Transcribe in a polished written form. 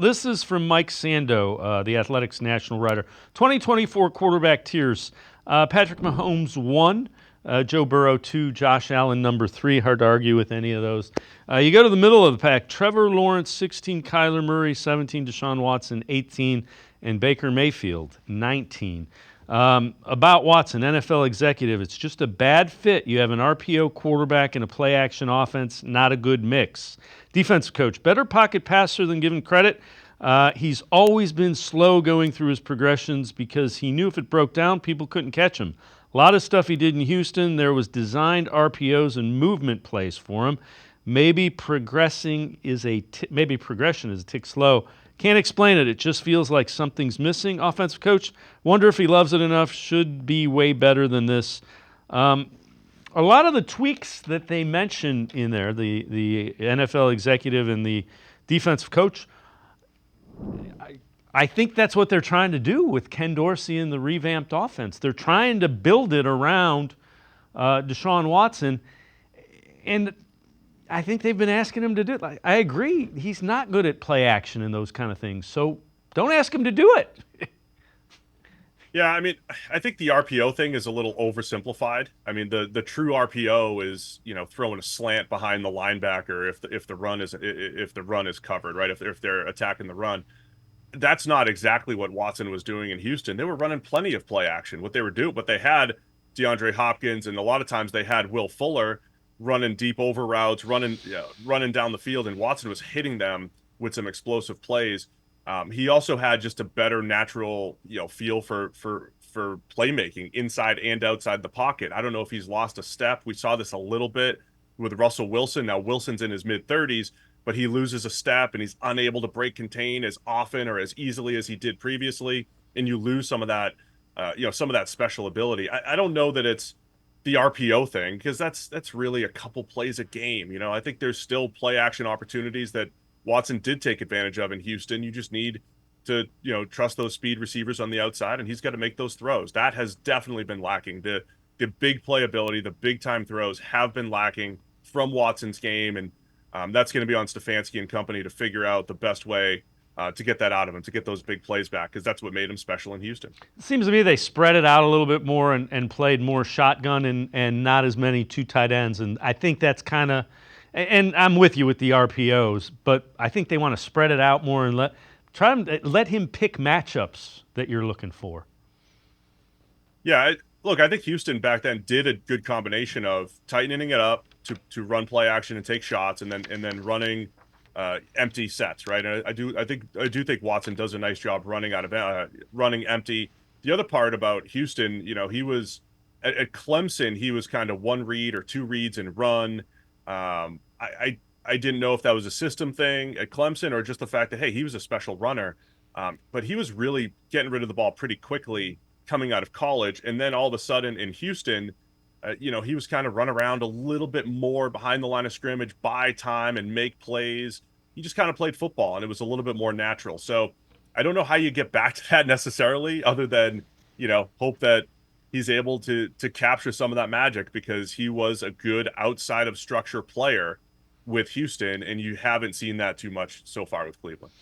This is from Mike Sando, the Athletics national writer. 2024 quarterback tiers. Patrick Mahomes 1, Joe Burrow 2, Josh Allen number 3. Hard to argue with any of those. You go to the middle of the pack. Trevor Lawrence 16, Kyler Murray 17, Deshaun Watson 18, and Baker Mayfield 19. About Watson, NFL executive, it's just a bad fit. You have an RPO quarterback and a play-action offense, not a good mix. Defensive coach, better pocket passer than given credit. He's always been slow going through his progressions because he knew if it broke down, people couldn't catch him. A lot of stuff he did in Houston, there was designed RPOs and movement plays for him. Maybe progression is a tick slow. Can't explain it. It just feels like something's missing. Offensive coach, wonder if he loves it enough. Should be way better than this. A lot of the tweaks that they mention in there, the NFL executive and the defensive coach, I think that's what they're trying to do with Ken Dorsey and the revamped offense. They're trying to build it around Deshaun Watson, and I think they've been asking him to do it. I agree. He's not good at play action and those kind of things. So don't ask him to do it. Yeah, I mean, I think the RPO thing is a little oversimplified. I mean, the true RPO is, throwing a slant behind the linebacker if the run is covered, right? If they're attacking the run. That's not exactly what Watson was doing in Houston. They were running plenty of play action. What they were doing, but they had DeAndre Hopkins, and a lot of times they had Will Fuller running deep over routes, running down the field, and Watson was hitting them with some explosive plays. He also had just a better natural, feel for playmaking inside and outside the pocket. I don't know if he's lost a step. We saw this a little bit with Russell Wilson. Now Wilson's in his mid-30s, but he loses a step and he's unable to break contain as often or as easily as he did previously, and you lose some of that, some of that special ability. I don't know that it's the RPO thing, because that's really a couple plays a game. I think there's still play action opportunities that Watson did take advantage of in Houston. You just need to, trust those speed receivers on the outside, and he's got to make those throws. That has definitely been lacking. The big playability, the big time throws have been lacking from Watson's game, and that's going to be on Stefanski and company to figure out the best way to get that out of him, to get those big plays back, because that's what made him special in Houston. It seems to me they spread it out a little bit more and played more shotgun and not as many two tight ends. And I think that's kind of, and I'm with you with the RPOs, but I think they want to spread it out more and let him pick matchups that you're looking for. Yeah, look, I think Houston back then did a good combination of tightening it up to run play action and take shots, and then running empty sets, right? And I do think Watson does a nice job running empty. The other part about Houston, he was at Clemson, he was kind of one read or two reads and run. I didn't know if that was a system thing at Clemson or just the fact that, hey, he was a special runner, but he was really getting rid of the ball pretty quickly coming out of college, and then all of a sudden in Houston, he was kind of run around a little bit more behind the line of scrimmage, buy time and make plays. He just kind of played football, and it was a little bit more natural. So I don't know how you get back to that necessarily, other than, hope that he's able to capture some of that magic, because he was a good outside of structure player with Houston, and you haven't seen that too much so far with Cleveland.